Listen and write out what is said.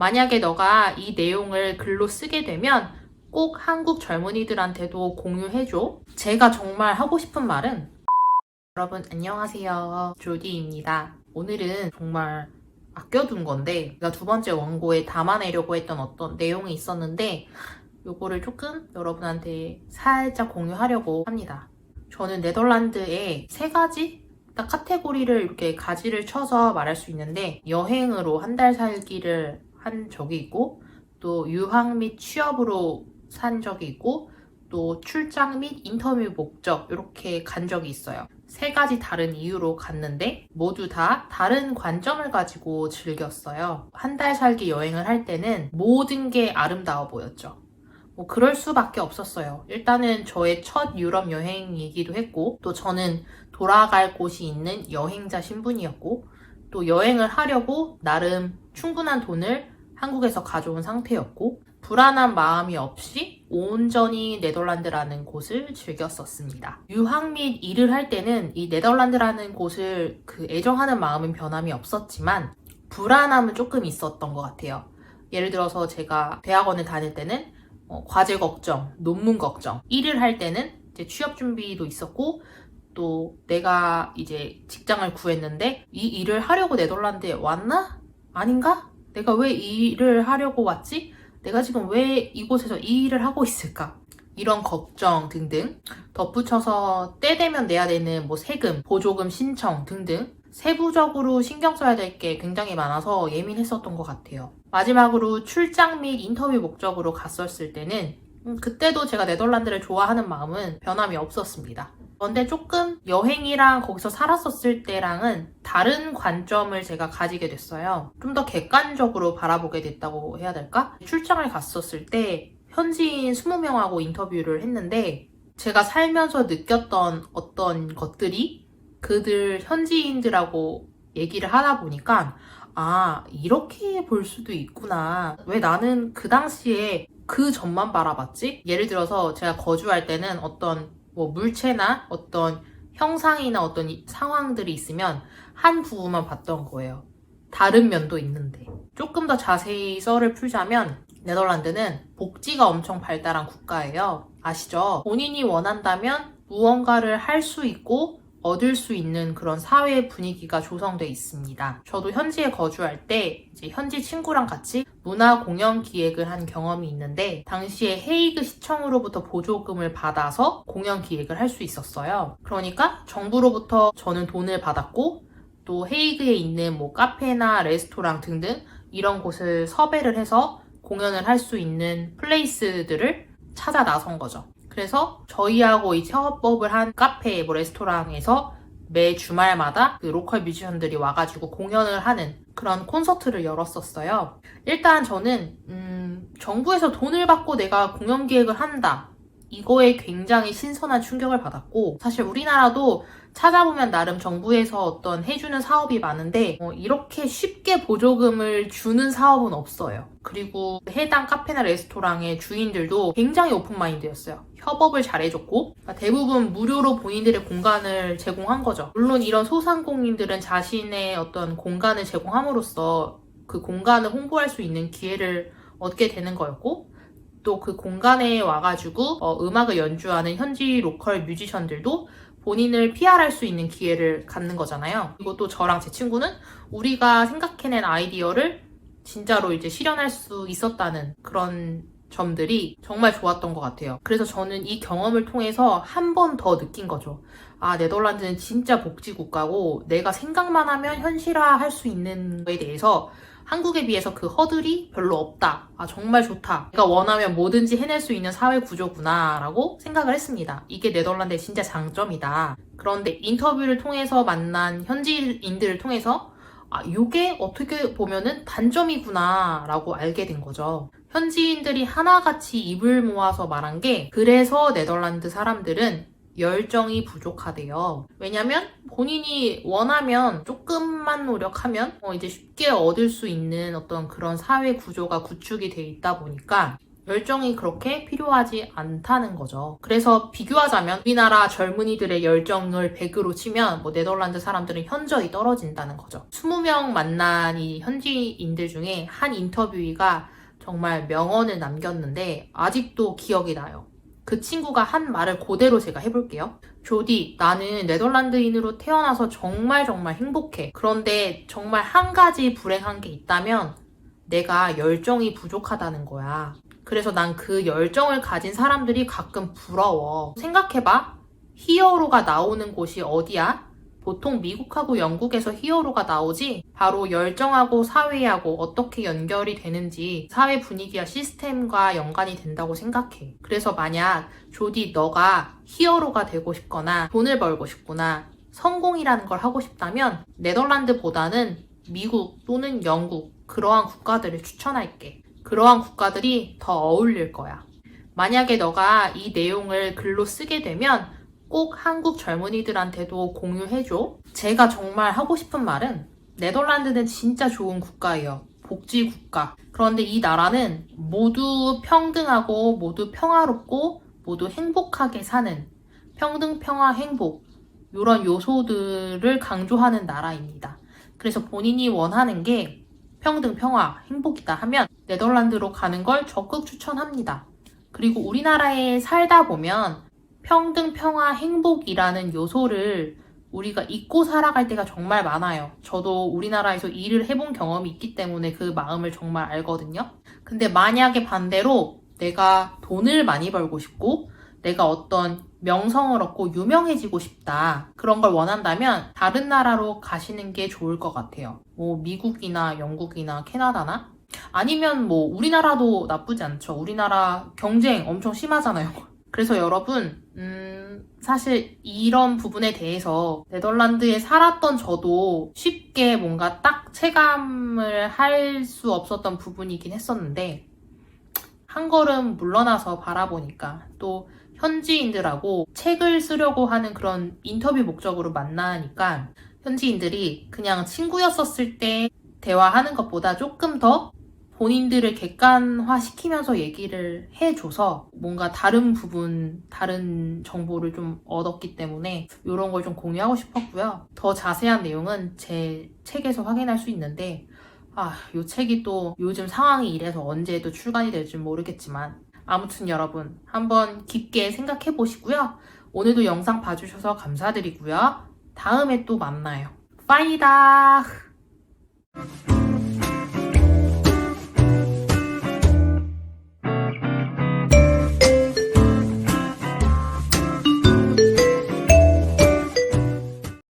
만약에 너가 이 내용을 글로 쓰게 되면 꼭 한국 젊은이들한테도 공유해줘. 제가 정말 하고 싶은 말은 여러분 안녕하세요. 조디입니다. 오늘은 정말 아껴둔 건데 제가 두 번째 원고에 담아내려고 했던 어떤 내용이 있었는데 요거를 조금 여러분한테 살짝 공유하려고 합니다. 저는 네덜란드에 세 가지 딱 카테고리를 이렇게 가지를 쳐서 말할 수 있는데 여행으로 한 달 살기를 한 적이 있고 또 유학 및 취업으로 산 적이 있고 또 출장 및 인터뷰 목적 이렇게 간 적이 있어요. 세 가지 다른 이유로 갔는데 모두 다 다른 관점을 가지고 즐겼어요. 한 달 살기 여행을 할 때는 모든 게 아름다워 보였죠. 그럴 수밖에 없었어요. 일단은 저의 첫 유럽 여행이기도 했고 또 저는 돌아갈 곳이 있는 여행자 신분이었고 또 여행을 하려고 나름 충분한 돈을 한국에서 가져온 상태였고 불안한 마음이 없이 온전히 네덜란드라는 곳을 즐겼었습니다. 유학 및 일을 할 때는 이 네덜란드라는 곳을 애정하는 마음은 변함이 없었지만 불안함은 조금 있었던 것 같아요. 예를 들어서 제가 대학원을 다닐 때는 과제 걱정, 논문 걱정, 일을 할 때는 이제 취업 준비도 있었고 또 내가 이제 직장을 구했는데 이 일을 하려고 네덜란드에 왔나? 아닌가? 내가 왜 이 일을 하려고 왔지? 내가 지금 왜 이곳에서 이 일을 하고 있을까? 이런 걱정 등등 덧붙여서 때 되면 내야 되는 세금, 보조금 신청 등등 세부적으로 신경 써야 될 게 굉장히 많아서 예민했었던 것 같아요. 마지막으로 출장 및 인터뷰 목적으로 갔었을 때는 그때도 제가 네덜란드를 좋아하는 마음은 변함이 없었습니다. 그런데 조금 여행이랑 거기서 살았었을 때랑은 다른 관점을 제가 가지게 됐어요. 좀 더 객관적으로 바라보게 됐다고 해야 될까? 출장을 갔었을 때 현지인 20명하고 인터뷰를 했는데 제가 살면서 느꼈던 어떤 것들이 그들 현지인들하고 얘기를 하다 보니까 이렇게 볼 수도 있구나. 왜 나는 그 당시에 그 점만 바라봤지? 예를 들어서 제가 거주할 때는 어떤 물체나 어떤 형상이나 어떤 상황들이 있으면 한 부분만 봤던 거예요. 다른 면도 있는데. 조금 더 자세히 썰을 풀자면 네덜란드는 복지가 엄청 발달한 국가예요. 아시죠? 본인이 원한다면 무언가를 할 수 있고 얻을 수 있는 그런 사회 분위기가 조성돼 있습니다. 저도 현지에 거주할 때 이제 현지 친구랑 같이 문화 공연 기획을 한 경험이 있는데 당시에 헤이그 시청으로부터 보조금을 받아서 공연 기획을 할 수 있었어요. 그러니까 정부로부터 저는 돈을 받았고 또 헤이그에 있는 카페나 레스토랑 등등 이런 곳을 섭외를 해서 공연을 할 수 있는 플레이스들을 찾아 나선 거죠. 그래서 저희하고 이제 협업을 한 카페, 레스토랑에서 매 주말마다 그 로컬 뮤지션들이 와가지고 공연을 하는 그런 콘서트를 열었었어요. 일단 저는 정부에서 돈을 받고 내가 공연 기획을 한다. 이거에 굉장히 신선한 충격을 받았고 사실 우리나라도 찾아보면 나름 정부에서 어떤 해주는 사업이 많은데 이렇게 쉽게 보조금을 주는 사업은 없어요. 그리고 해당 카페나 레스토랑의 주인들도 굉장히 오픈마인드였어요. 협업을 잘해줬고 대부분 무료로 본인들의 공간을 제공한 거죠. 물론 이런 소상공인들은 자신의 어떤 공간을 제공함으로써 그 공간을 홍보할 수 있는 기회를 얻게 되는 거였고 또 그 공간에 와가지고 음악을 연주하는 현지 로컬 뮤지션들도 본인을 PR할 수 있는 기회를 갖는 거잖아요. 그리고 또 저랑 제 친구는 우리가 생각해낸 아이디어를 진짜로 이제 실현할 수 있었다는 그런 점들이 정말 좋았던 것 같아요. 그래서 저는 이 경험을 통해서 한 번 더 느낀 거죠. 네덜란드는 진짜 복지국가고 내가 생각만 하면 현실화할 수 있는 거에 대해서 한국에 비해서 그 허들이 별로 없다. 정말 좋다. 내가 원하면 뭐든지 해낼 수 있는 사회 구조구나 라고 생각을 했습니다. 이게 네덜란드의 진짜 장점이다. 그런데 인터뷰를 통해서 만난 현지인들을 통해서 이게 어떻게 보면은 단점이구나 라고 알게 된 거죠. 현지인들이 하나같이 입을 모아서 말한 게 그래서 네덜란드 사람들은 열정이 부족하대요. 왜냐면 본인이 원하면 조금만 노력하면 이제 쉽게 얻을 수 있는 어떤 그런 사회 구조가 구축이 돼 있다 보니까 열정이 그렇게 필요하지 않다는 거죠. 그래서 비교하자면 우리나라 젊은이들의 열정을 100으로 치면 뭐 네덜란드 사람들은 현저히 떨어진다는 거죠. 20명 만난 이 현지인들 중에 한 인터뷰이가 정말 명언을 남겼는데 아직도 기억이 나요. 그 친구가 한 말을 그대로 제가 해볼게요. 조디, 나는 네덜란드인으로 태어나서 정말 행복해. 그런데 정말 한 가지 불행한 게 있다면 내가 열정이 부족하다는 거야. 그래서 난 그 열정을 가진 사람들이 가끔 부러워. 생각해봐. 히어로가 나오는 곳이 어디야? 보통 미국하고 영국에서 히어로가 나오지? 바로 열정하고 사회하고 어떻게 연결이 되는지 사회 분위기와 시스템과 연관이 된다고 생각해. 그래서 만약 조디 너가 히어로가 되고 싶거나 돈을 벌고 싶구나 성공이라는 걸 하고 싶다면 네덜란드보다는 미국 또는 영국 그러한 국가들을 추천할게. 그러한 국가들이 더 어울릴 거야. 만약에 너가 이 내용을 글로 쓰게 되면 꼭 한국 젊은이들한테도 공유해줘. 제가 정말 하고 싶은 말은 네덜란드는 진짜 좋은 국가예요. 복지 국가. 그런데 이 나라는 모두 평등하고 모두 평화롭고 모두 행복하게 사는 평등, 평화, 행복 이런 요소들을 강조하는 나라입니다. 그래서 본인이 원하는 게 평등, 평화, 행복이다 하면 네덜란드로 가는 걸 적극 추천합니다. 그리고 우리나라에 살다 보면 평등, 평화, 행복이라는 요소를 우리가 잊고 살아갈 때가 정말 많아요. 저도 우리나라에서 일을 해본 경험이 있기 때문에 그 마음을 정말 알거든요. 근데 만약에 반대로 내가 돈을 많이 벌고 싶고 내가 어떤 명성을 얻고 유명해지고 싶다. 그런 걸 원한다면 다른 나라로 가시는 게 좋을 것 같아요. 뭐 미국이나 영국이나 캐나다나? 아니면 뭐 우리나라도 나쁘지 않죠. 우리나라 경쟁 엄청 심하잖아요. 그래서 여러분, 사실 이런 부분에 대해서 네덜란드에 살았던 저도 쉽게 뭔가 딱 체감을 할 수 없었던 부분이긴 했었는데 한 걸음 물러나서 바라보니까 또 현지인들하고 책을 쓰려고 하는 그런 인터뷰 목적으로 만나니까 현지인들이 그냥 친구였었을 때 대화하는 것보다 조금 더 본인들을 객관화시키면서 얘기를 해줘서 뭔가 다른 부분, 다른 정보를 좀 얻었기 때문에 이런 걸 좀 공유하고 싶었고요. 더 자세한 내용은 제 책에서 확인할 수 있는데 이 책이 또 요즘 상황이 이래서 언제 또 출간이 될지 모르겠지만 아무튼 여러분 한번 깊게 생각해 보시고요. 오늘도 영상 봐주셔서 감사드리고요. 다음에 또 만나요. 빠이다!